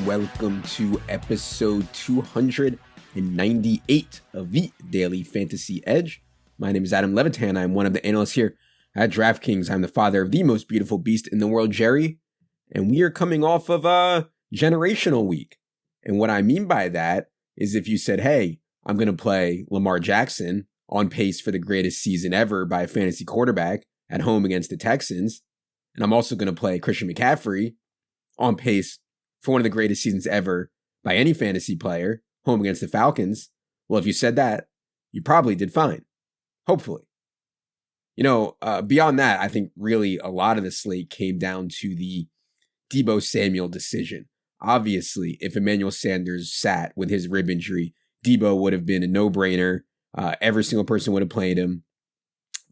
welcome to episode 298 of the Daily Fantasy Edge. My name is Adam Levitan. I'm one of the analysts here at DraftKings. I'm the father of the most beautiful beast in the world, Jerry, and we are coming off of a generational week. And what I mean by that is if you said, hey, I'm going to play Lamar Jackson on pace for the greatest season ever by a fantasy quarterback at home against the Texans, and I'm also going to play Christian McCaffrey on pace for one of the greatest seasons ever by any fantasy player, home against the Falcons. Well, if you said that, you probably did fine. Hopefully. Beyond that, I think really a lot of the slate came down to the Deebo Samuel decision. Obviously, if Emmanuel Sanders sat with his rib injury, Deebo would have been a no-brainer. Every single person would have played him.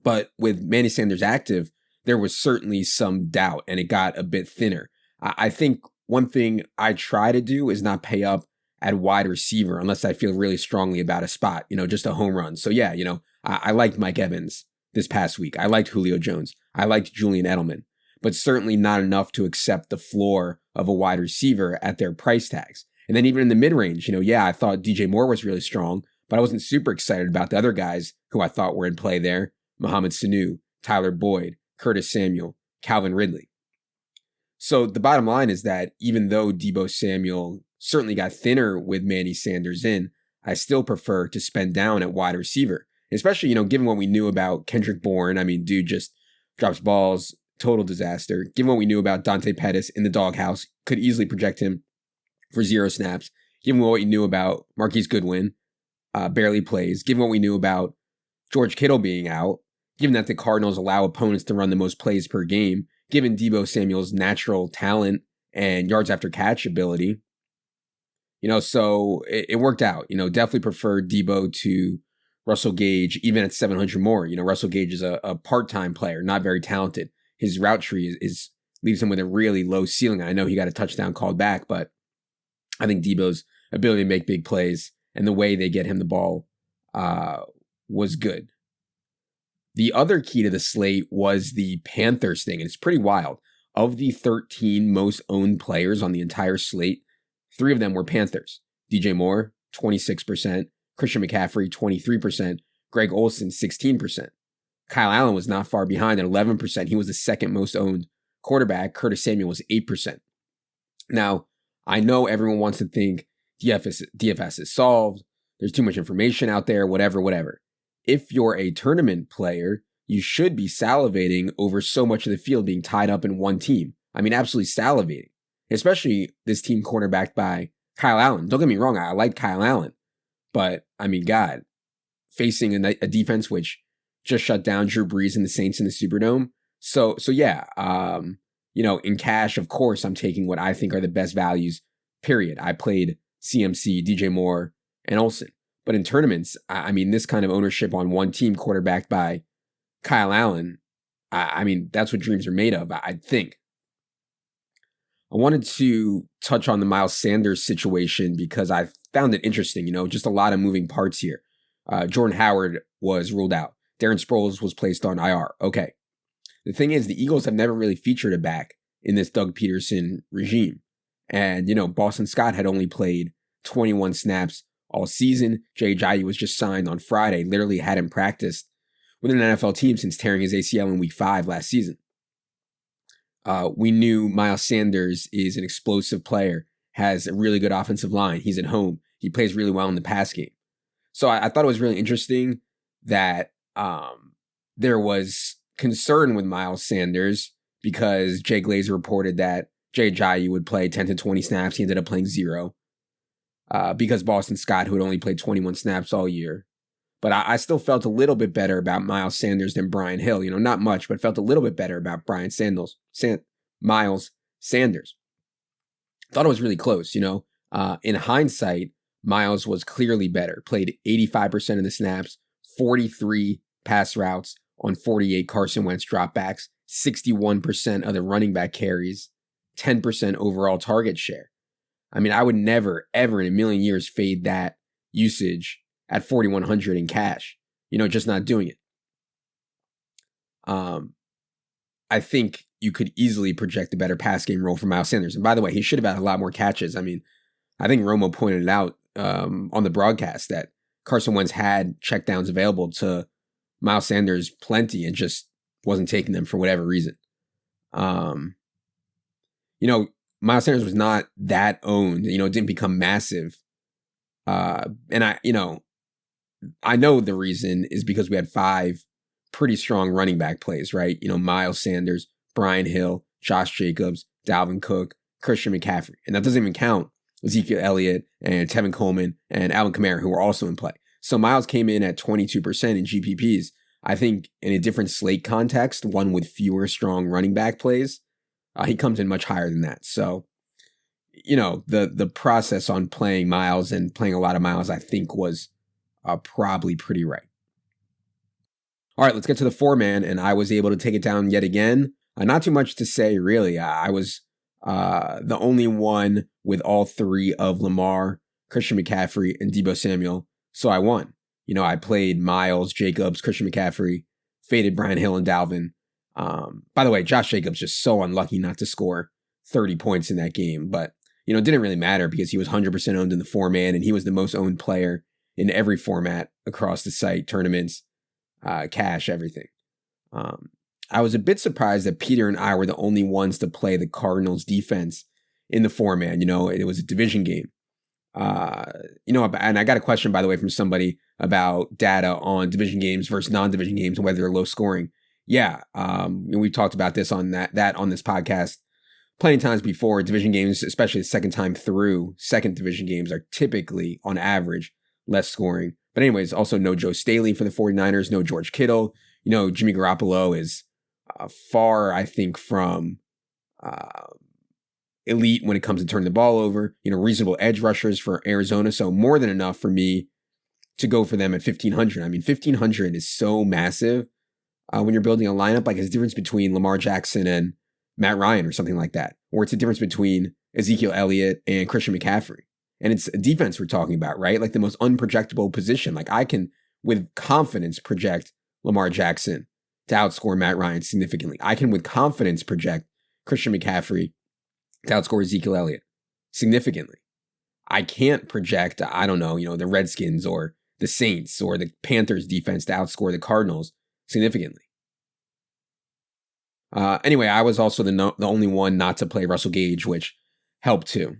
But with Manny Sanders active, there was certainly some doubt, and it got a bit thinner. I think one thing I try to do is not pay up at wide receiver unless I feel really strongly about a spot, just a home run. So yeah, I liked Mike Evans this past week. I liked Julio Jones. I liked Julian Edelman, but certainly not enough to accept the floor of a wide receiver at their price tags. And then even in the mid-range, I thought DJ Moore was really strong, but I wasn't super excited about the other guys who I thought were in play there. Mohamed Sanu, Tyler Boyd, Curtis Samuel, Calvin Ridley. So the bottom line is that even though Deebo Samuel certainly got thinner with Manny Sanders in, I still prefer to spend down at wide receiver, especially, given what we knew about Kendrick Bourne. Dude just drops balls, total disaster. Given what we knew about Dante Pettis in the doghouse, could easily project him for 0 snaps. Given what we knew about Marquise Goodwin, barely plays. Given what we knew about George Kittle being out, given that the Cardinals allow opponents to run the most plays per game, given Deebo Samuel's natural talent and yards after catch ability, so it worked out. Definitely prefer Deebo to Russell Gage, even at 700 more. Russell Gage is a part-time player, not very talented. His route tree leaves him with a really low ceiling. I know he got a touchdown called back, but I think Deebo's ability to make big plays and the way they get him the ball was good. The other key to the slate was the Panthers thing, and it's pretty wild. Of the 13 most owned players on the entire slate, 3 of them were Panthers. DJ Moore, 26%, Christian McCaffrey, 23%, Greg Olsen, 16%. Kyle Allen was not far behind at 11%. He was the second most owned quarterback. Curtis Samuel was 8%. Now, I know everyone wants to think DFS is solved. There's too much information out there, whatever. If you're a tournament player, you should be salivating over so much of the field being tied up in one team. Absolutely salivating, especially this team cornerbacked by Kyle Allen. Don't get me wrong, I like Kyle Allen, but God, facing a defense which just shut down Drew Brees and the Saints in the Superdome. So yeah, in cash, of course, I'm taking what I think are the best values, period. I played CMC, DJ Moore, and Olsen. But in tournaments, this kind of ownership on one team quarterbacked by Kyle Allen, that's what dreams are made of, I think. I wanted to touch on the Miles Sanders situation because I found it interesting, just a lot of moving parts here. Jordan Howard was ruled out. Darren Sproles was placed on IR. Okay. The thing is, the Eagles have never really featured a back in this Doug Peterson regime. And, Boston Scott had only played 21 snaps all season. Jay Ajayi was just signed on Friday, literally hadn't practiced with an NFL team since tearing his ACL in week 5 last season. We knew Miles Sanders is an explosive player, has a really good offensive line. He's at home. He plays really well in the pass game. So I thought it was really interesting that there was concern with Miles Sanders because Jay Glazer reported that Jay Ajayi would play 10 to 20 snaps. He ended up playing 0. Because Boston Scott, who had only played 21 snaps all year. But I still felt a little bit better about Miles Sanders than Brian Hill. Not much, but felt a little bit better about Miles Sanders. Thought it was really close, In hindsight, Miles was clearly better. Played 85% of the snaps, 43 pass routes on 48 Carson Wentz dropbacks, 61% of the running back carries, 10% overall target share. I would never, ever in a million years fade that usage at 4,100 in cash. Just not doing it. I think you could easily project a better pass game role for Miles Sanders. And by the way, he should have had a lot more catches. I mean, I think Romo pointed it out on the broadcast that Carson Wentz had checkdowns available to Miles Sanders plenty and just wasn't taking them for whatever reason. Miles Sanders was not that owned. It didn't become massive. And I know the reason is because we had 5 pretty strong running back plays, right? Miles Sanders, Brian Hill, Josh Jacobs, Dalvin Cook, Christian McCaffrey. And that doesn't even count Ezekiel Elliott and Tevin Coleman and Alvin Kamara, who were also in play. So Miles came in at 22% in GPPs. I think in a different slate context, one with fewer strong running back plays, he comes in much higher than that. So, the process on playing Miles and playing a lot of Miles, I think was probably pretty right. All right, let's get to the 4-man, and I was able to take it down yet again. Not too much to say, really. I was the only one with all 3 of Lamar, Christian McCaffrey, and Deebo Samuel, so I won. I played Miles, Jacobs, Christian McCaffrey, faded Brian Hill and Dalvin. By the way, Josh Jacobs just so unlucky not to score 30 points in that game, but it didn't really matter because he was 100% owned in the 4-man, and he was the most owned player in every format across the site, tournaments, cash, everything. I was a bit surprised that Peter and I were the only ones to play the Cardinals defense in the 4-man. It was a division game. And I got a question, by the way, from somebody about data on division games versus non-division games and whether they're low scoring. Yeah, we've talked about this on that on this podcast plenty of times before. Division games, especially the second time through, second division games are typically, on average, less scoring. But anyways, also no Joe Staley for the 49ers, no George Kittle. Jimmy Garoppolo is far, I think, from elite when it comes to turning the ball over. Reasonable edge rushers for Arizona, so more than enough for me to go for them at 1,500. I mean, 1,500 is so massive when you're building a lineup. Like, it's a difference between Lamar Jackson and Matt Ryan or something like that. Or it's a difference between Ezekiel Elliott and Christian McCaffrey. And it's a defense we're talking about, right? Like the most unprojectable position. Like, I can, with confidence, project Lamar Jackson to outscore Matt Ryan significantly. I can, with confidence, project Christian McCaffrey to outscore Ezekiel Elliott significantly. I can't project, the Redskins or the Saints or the Panthers defense to outscore the Cardinals significantly. Anyway, I was also the only one not to play Russell Gage, which helped too.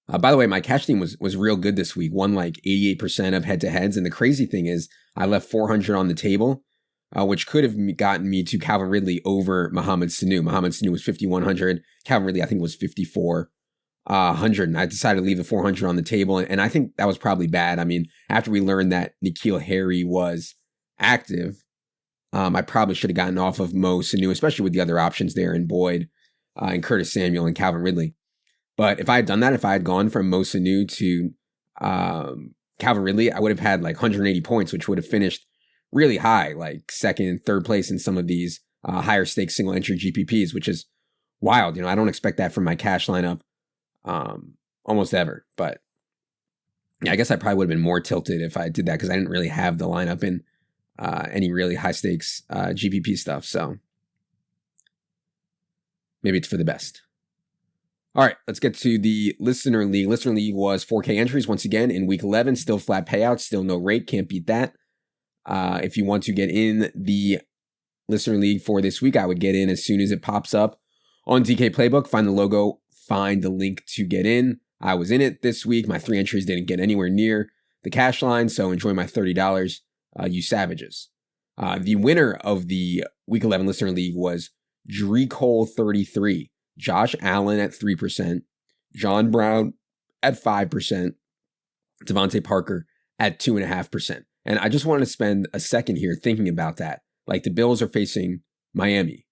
By the way, my cash team was real good this week, won like 88% of head-to-heads. And the crazy thing is I left 400 on the table, which could have gotten me to Calvin Ridley over Mohamed Sanu. Mohamed Sanu was 5,100. Calvin Ridley, I think, was 5,400. And I decided to leave the 400 on the table. And I think that was probably bad. I mean, after we learned that N'Keal Harry was active, I probably should have gotten off of Mo Sanu, especially with the other options there in Boyd and Curtis Samuel and Calvin Ridley. But if I had done that, if I had gone from Mo Sanu to Calvin Ridley, I would have had like 180 points, which would have finished really high, like second and third place in some of these higher stakes single entry GPPs, which is wild. I don't expect that from my cash lineup almost ever. But yeah, I guess I probably would have been more tilted if I did that because I didn't really have the lineup in any really high stakes GPP stuff. So maybe it's for the best. All right, let's get to the Listener League. Listener League was 4K entries once again in week 11. Still flat payouts, still no rate. Can't beat that. If you want to get in the Listener League for this week, I would get in as soon as it pops up on DK Playbook. Find the logo, find the link to get in. I was in it this week. My 3 entries didn't get anywhere near the cash line, so enjoy my $30, you savages. The winner of the week 11 Listener League was Drecole33. Josh Allen at 3%, John Brown at 5%, Devontae Parker at 2.5%. And I just wanted to spend a second here thinking about that. Like, the Bills are facing Miami.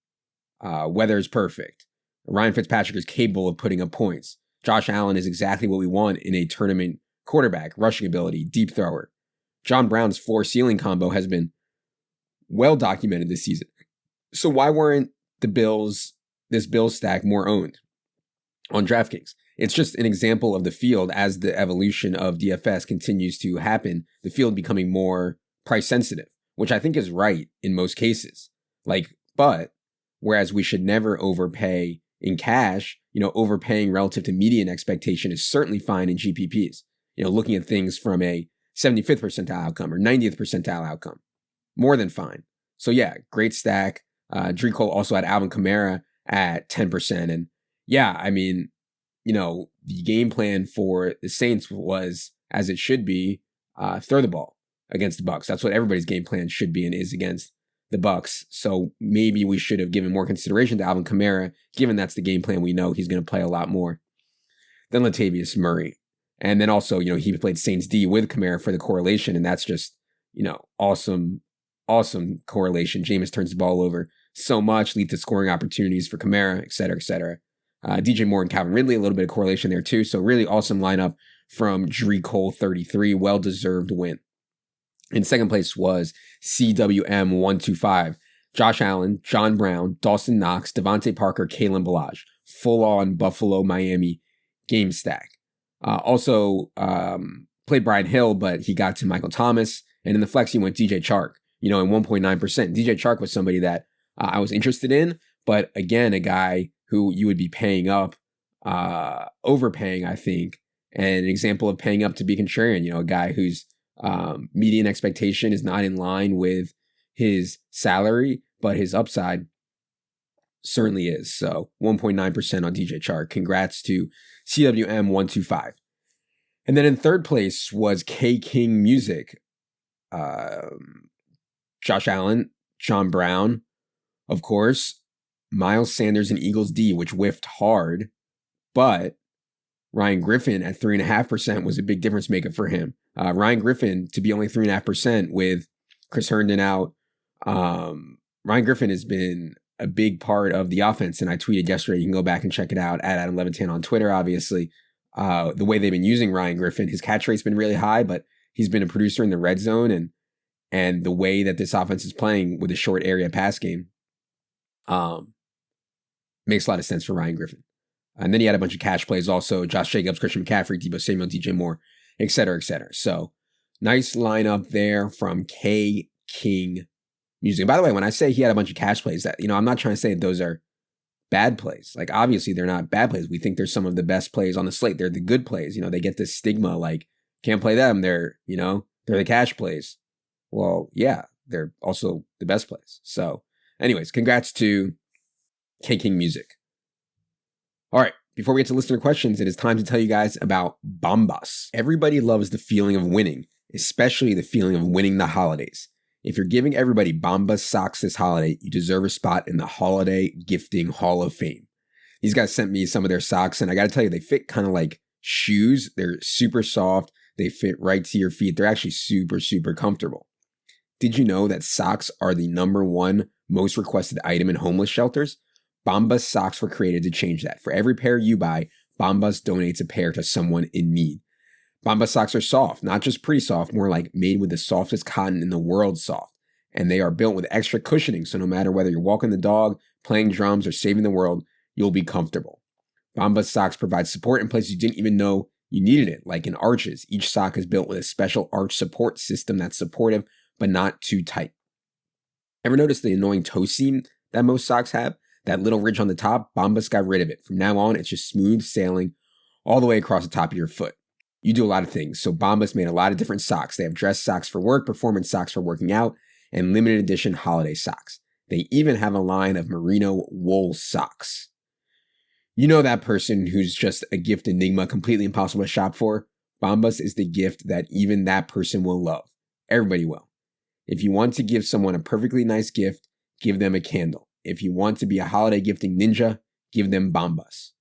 Weather is perfect. Ryan Fitzpatrick is capable of putting up points. Josh Allen is exactly what we want in a tournament quarterback, rushing ability, deep thrower. John Brown's floor-ceiling combo has been well documented this season. So why weren't this Bills stack more owned on DraftKings? It's just an example of the field as the evolution of DFS continues to happen, the field becoming more price sensitive, which I think is right in most cases. But whereas we should never overpay in cash. Overpaying relative to median expectation is certainly fine in GPPs. Looking at things from a 75th percentile outcome or 90th percentile outcome, more than fine. So yeah, great stack. Drico also had Alvin Kamara at 10%. And yeah, I mean, the game plan for the Saints was, as it should be, throw the ball against the Bucs. That's what everybody's game plan should be and is against the Bucs. So maybe we should have given more consideration to Alvin Kamara, given that's the game plan. We know he's going to play a lot more than Latavius Murray. And then also, he played Saints D with Kamara for the correlation, and that's just, awesome correlation. Jameis turns the ball over so much, lead to scoring opportunities for Kamara, et cetera, et cetera. DJ Moore and Calvin Ridley, a little bit of correlation there too. So really awesome lineup from Drico 33, well-deserved win. In second place was CWM 125. Josh Allen, John Brown, Dawson Knox, Devontae Parker, Kalen Ballage. Full-on Buffalo, Miami game stack. Also played Brian Hill, but he got to Michael Thomas. And in the flex, he went DJ Chark, in 1.9%. DJ Chark was somebody that I was interested in, but again, a guy who you would be paying up, overpaying, I think, and an example of paying up to be contrarian, a guy whose median expectation is not in line with his salary, but his upside certainly is. So 1.9% on DJ Chark. Congrats to CWM 125. And then in third place was K King Music. Josh Allen, John Brown, of course, Miles Sanders and Eagles D, which whiffed hard, but Ryan Griffin at 3.5% was a big difference maker for him. Ryan Griffin to be only 3.5% with Chris Herndon out. Ryan Griffin has been a big part of the offense, and I tweeted yesterday. You can go back and check it out at Adam Levitan on Twitter, obviously. The way they've been using Ryan Griffin, his catch rate's been really high, but he's been a producer in the red zone, and the way that this offense is playing with a short area pass game makes a lot of sense for Ryan Griffin. And then he had a bunch of cash plays also: Josh Jacobs, Christian McCaffrey, Deebo Samuel, DJ Moore, et cetera, et cetera. So nice lineup there from K King Music. And by the way, when I say he had a bunch of cash plays, that I'm not trying to say those are bad plays. Like, obviously they're not bad plays. We think they're some of the best plays on the slate. They're the good plays. They get this stigma like, can't play them. They're the cash plays. Well, yeah, they're also the best plays. So anyways, congrats to K King Music. All right, before we get to listener questions, it is time to tell you guys about Bombas. Everybody loves the feeling of winning, especially the feeling of winning the holidays. If you're giving everybody Bombas socks this holiday, you deserve a spot in the Holiday Gifting Hall of Fame. These guys sent me some of their socks, and I got to tell you, they fit kind of like shoes. They're super soft. They fit right to your feet. They're actually super, super comfortable. Did you know that socks are the #1 most requested item in homeless shelters? Bombas socks were created to change that. For every pair you buy, Bombas donates a pair to someone in need. Bombas socks are soft, not just pretty soft, more like made with the softest cotton in the world soft. And they are built with extra cushioning, so no matter whether you're walking the dog, playing drums, or saving the world, you'll be comfortable. Bombas socks provide support in places you didn't even know you needed it, like in arches. Each sock is built with a special arch support system that's supportive, but not too tight. Ever notice the annoying toe seam that most socks have? That little ridge on the top? Bombas got rid of it. From now on, it's just smooth sailing all the way across the top of your foot. You do a lot of things, so Bombas made a lot of different socks. They have dress socks for work, performance socks for working out, and limited edition holiday socks. They even have a line of merino wool socks. You know that person who's just a gift enigma, completely impossible to shop for? Bombas is the gift that even that person will love. Everybody will. If you want to give someone a perfectly nice gift, give them a candle. If you want to be a holiday gifting ninja, give them Bombas.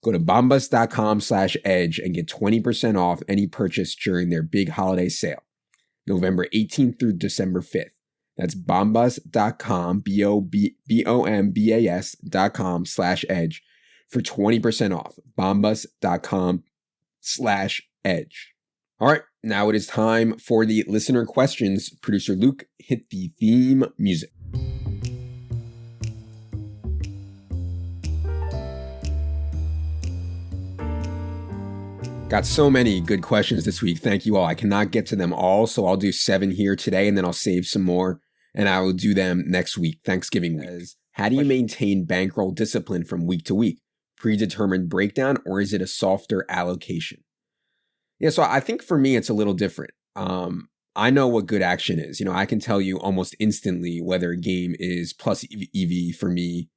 Go to bombas.com/edge and get 20% off any purchase during their big holiday sale, November 18th through December 5th. That's bombas.com, bombas.com/edge for 20% off. bombas.com/edge. All right, now it is time for the listener questions. Producer Luke, hit the theme music. Got so many good questions this week. Thank you all. I cannot get to them all, so I'll do 7 here today, and then I'll save some more, and I will do them next week, Thanksgiving week. How do you maintain bankroll discipline from week to week? Predetermined breakdown, or is it a softer allocation? Yeah, so I think for me, it's a little different. I know what good action is. I can tell you almost instantly whether a game is plus EV for me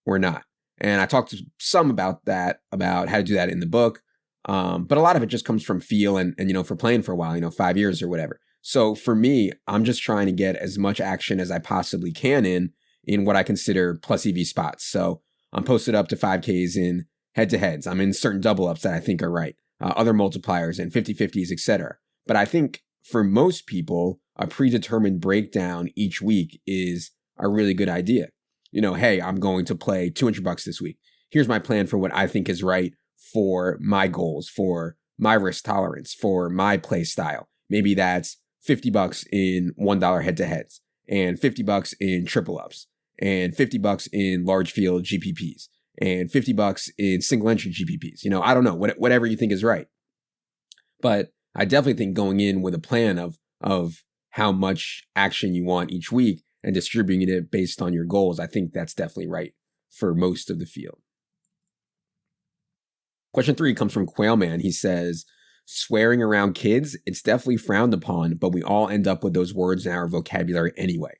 or not. And I talked to some about that, about how to do that in the book. But a lot of it just comes from feel and for playing for a while, 5 years or whatever. So for me, I'm just trying to get as much action as I possibly can in what I consider plus EV spots. So I'm posted up to 5Ks in head-to-heads. I'm in certain double-ups that I think are right, other multipliers and 50-50s, etc. But I think for most people, a predetermined breakdown each week is a really good idea. Hey, I'm going to play $200 this week. Here's my plan for what I think is right for my goals, for my risk tolerance, for my play style. Maybe that's $50 in $1 head-to-heads and $50 in triple ups and $50 in large field GPPs and $50 in single entry GPPs. I don't know, whatever you think is right. But I definitely think going in with a plan of how much action you want each week and distributing it based on your goals, I think that's definitely right for most of the field. Question 3 comes from Quailman. He says, swearing around kids, it's definitely frowned upon, but we all end up with those words in our vocabulary anyway.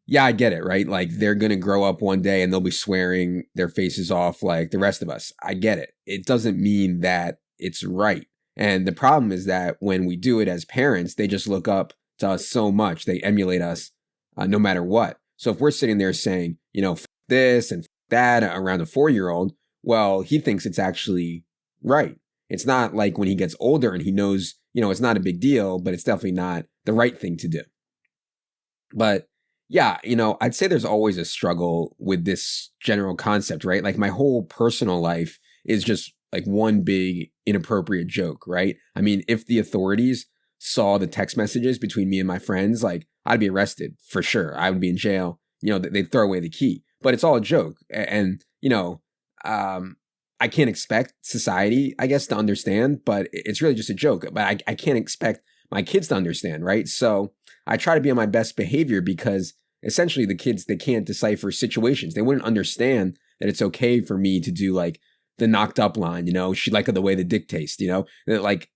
Yeah, I get it, right? Like they're going to grow up one day and they'll be swearing their faces off like the rest of us. I get it. It doesn't mean that it's right. And the problem is that when we do it as parents, they just look up to us so much. They emulate us no matter what. So if we're sitting there saying, f this and f that around a 4-year-old, well, he thinks it's actually right. It's not like when he gets older and he knows, it's not a big deal, but it's definitely not the right thing to do. But yeah, I'd say there's always a struggle with this general concept, right? Like my whole personal life is just like one big inappropriate joke, right? I mean, if the authorities saw the text messages between me and my friends, like I'd be arrested for sure. I would be in jail. They'd throw away the key, but it's all a joke. And, I can't expect society, I guess, to understand, but it's really just a joke. But I can't expect my kids to understand, right? So I try to be on my best behavior because essentially the kids, they can't decipher situations. They wouldn't understand that it's okay for me to do like the knocked up line, she like the way the dick tastes, like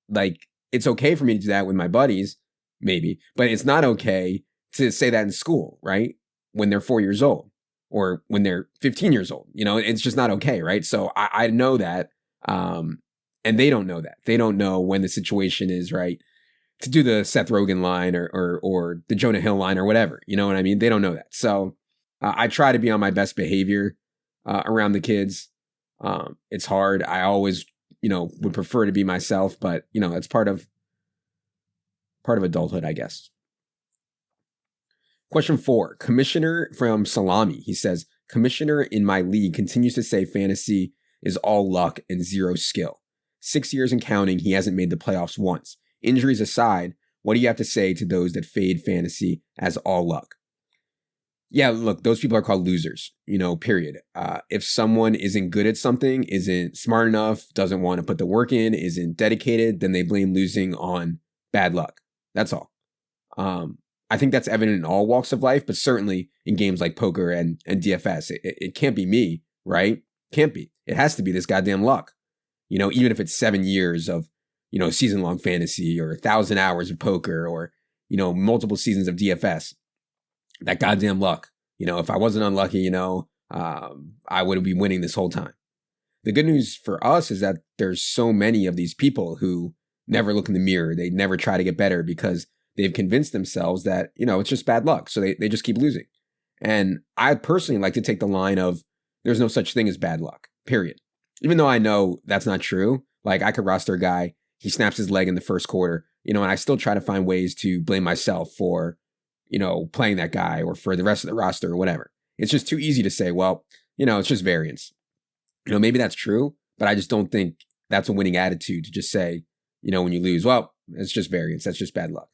it's okay for me to do that with my buddies, maybe, but it's not okay to say that in school, right? When they're 4 years old or when they're 15 years old, it's just not okay, right? So I know that, and they don't know that. They don't know when the situation is right to do the Seth Rogen line or the Jonah Hill line or whatever, you know what I mean? They don't know that. So I try to be on my best behavior around the kids. It's hard. I always, would prefer to be myself, but it's part of adulthood, I guess. Question 4, Commissioner from Salami. He says, Commissioner in my league continues to say fantasy is all luck and zero skill. 6 years and counting, he hasn't made the playoffs once. Injuries aside, what do you have to say to those that fade fantasy as all luck? Yeah, look, those people are called losers, period. If someone isn't good at something, isn't smart enough, doesn't want to put the work in, isn't dedicated, then they blame losing on bad luck. That's all. I think that's evident in all walks of life, but certainly in games like poker and DFS. It can't be me, right? Can't be. It has to be this goddamn luck. Even if it's 7 years of, season-long fantasy or 1,000 hours of poker or, multiple seasons of DFS. That goddamn luck. If I wasn't unlucky, I would be winning this whole time. The good news for us is that there's so many of these people who never look in the mirror. They never try to get better because they've convinced themselves that, it's just bad luck. So they just keep losing. And I personally like to take the line of there's no such thing as bad luck, period. Even though I know that's not true. Like I could roster a guy, he snaps his leg in the first quarter, and I still try to find ways to blame myself for, playing that guy or for the rest of the roster or whatever. It's just too easy to say, well, it's just variance. Maybe that's true, but I just don't think that's a winning attitude to just say, when you lose, well, it's just variance. That's just bad luck.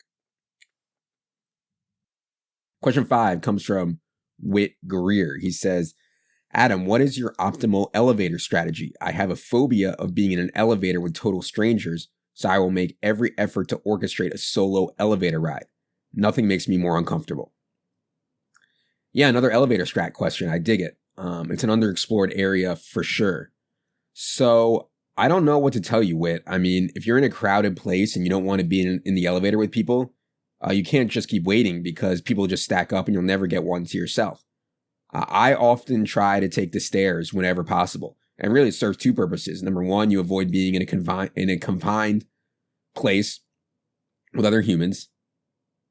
Question 5 comes from Whit Greer. He says, Adam, what is your optimal elevator strategy? I have a phobia of being in an elevator with total strangers, so I will make every effort to orchestrate a solo elevator ride. Nothing makes me more uncomfortable. Yeah, another elevator strat question. I dig it. It's an underexplored area for sure. So I don't know what to tell you, Whit. I mean, if you're in a crowded place and you don't want to be in the elevator with people, you can't just keep waiting because people just stack up and you'll never get one to yourself. I often try to take the stairs whenever possible. And really it serves two purposes. Number one, you avoid being in a confined place with other humans.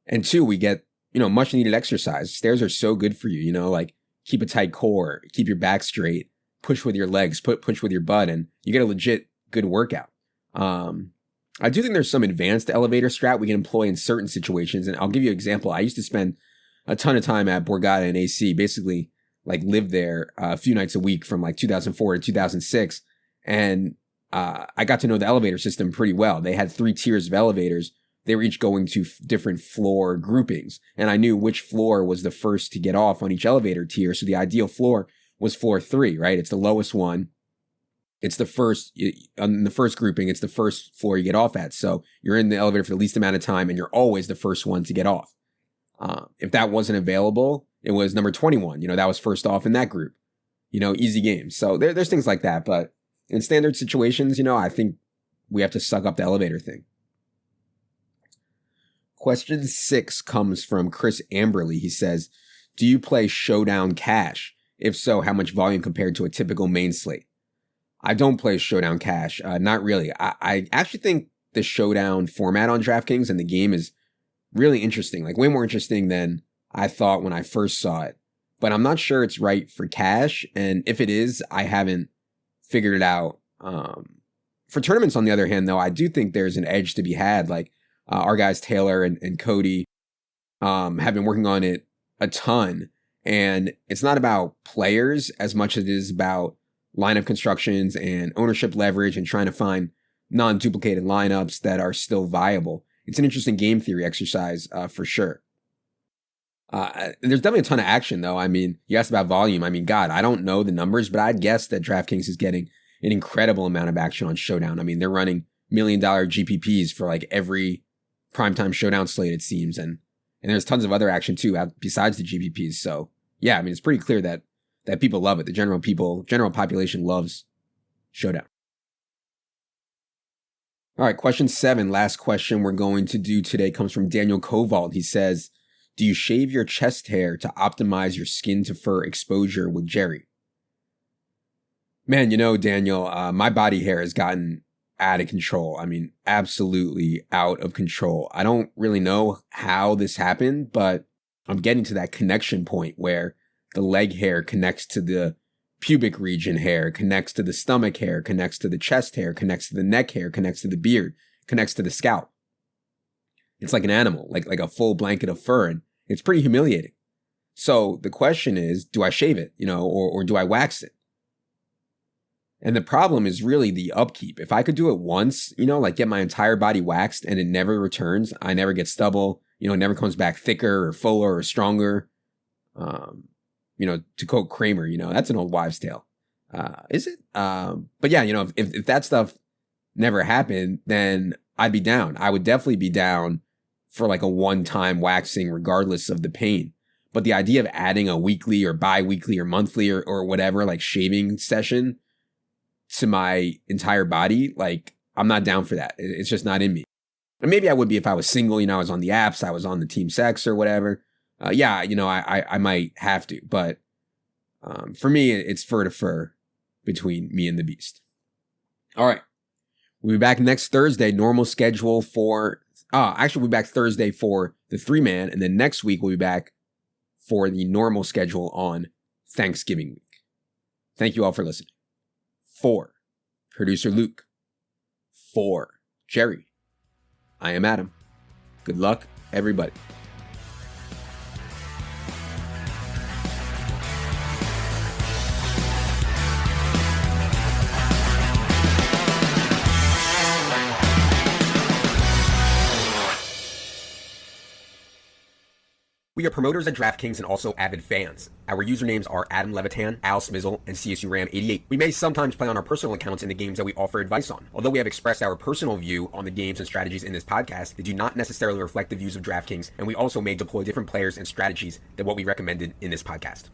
And two, we get, much needed exercise. Stairs are so good for you, like keep a tight core, keep your back straight, push with your legs, push with your butt, and you get a legit good workout. I do think there's some advanced elevator strat we can employ in certain situations. And I'll give you an example. I used to spend a ton of time at Borgata and AC, basically like lived there a few nights a week from like 2004 to 2006. And I got to know the elevator system pretty well. They had 3 tiers of elevators. They were each going to different floor groupings. And I knew which floor was the first to get off on each elevator tier. So the ideal floor was floor 3, right? It's the lowest one. It's the first, on the first grouping, it's the first floor you get off at. So you're in the elevator for the least amount of time and you're always the first one to get off. If that wasn't available, it was number 21. That was first off in that group. Easy game. So there's things like that. But in standard situations, I think we have to suck up the elevator thing. Question 6 comes from Chris Amberley. He says, do you play Showdown Cash? If so, how much volume compared to a typical main slate? I don't play Showdown Cash. Not really. I actually think the Showdown format on DraftKings and the game is really interesting, like way more interesting than I thought when I first saw it. But I'm not sure it's right for cash. And if it is, I haven't figured it out. For tournaments, on the other hand, though, I do think there's an edge to be had. Like our guys Taylor and Cody have been working on it a ton. And it's not about players as much as it is about lineup constructions and ownership leverage and trying to find non-duplicated lineups that are still viable. It's an interesting game theory exercise for sure. There's definitely a ton of action, though. I mean, you asked about volume. I mean, God, I don't know the numbers, but I'd guess that DraftKings is getting an incredible amount of action on Showdown. I mean, they're running $1 million GPPs for like every primetime Showdown slate, it seems. And there's tons of other action too, besides the GPPs. So yeah, I mean, it's pretty clear that people love it. The general population loves Showdown. All right, question 7, last question we're going to do today comes from Daniel Koval. He says, do you shave your chest hair to optimize your skin to fur exposure with Jerry? Man, Daniel, my body hair has gotten out of control. I mean, absolutely out of control. I don't really know how this happened, but I'm getting to that connection point where the leg hair connects to the pubic region hair, connects to the stomach hair, connects to the chest hair, connects to the neck hair, connects to the beard, connects to the scalp. It's like an animal, like a full blanket of fur, and it's pretty humiliating. So the question is, do I shave it, or do I wax it? And the problem is really the upkeep. If I could do it once, like get my entire body waxed and it never returns, I never get stubble, it never comes back thicker or fuller or stronger. To quote Kramer, that's an old wives' tale. Is it? But yeah, if that stuff never happened, then I'd be down. I would definitely be down for like a one-time waxing regardless of the pain. But the idea of adding a weekly or bi-weekly or monthly or whatever, like shaving session to my entire body, like I'm not down for that. It's just not in me. And maybe I would be if I was single, I was on the apps, I was on the team sex or whatever. I might have to, but for me, it's fur to fur between me and the beast. All right. We'll be back next Thursday, normal schedule for, we'll be back Thursday for the 3-man, and then next week we'll be back for the normal schedule on Thanksgiving week. Thank you all for listening. For producer Luke, for Jerry, I am Adam. Good luck, everybody. We are promoters at DraftKings and also avid fans. Our usernames are Adam Levitan, Al Smizzle, and CSU Ram 88. We may sometimes play on our personal accounts in the games that we offer advice on. Although we have expressed our personal view on the games and strategies in this podcast, they do not necessarily reflect the views of DraftKings, and we also may deploy different players and strategies than what we recommended in this podcast.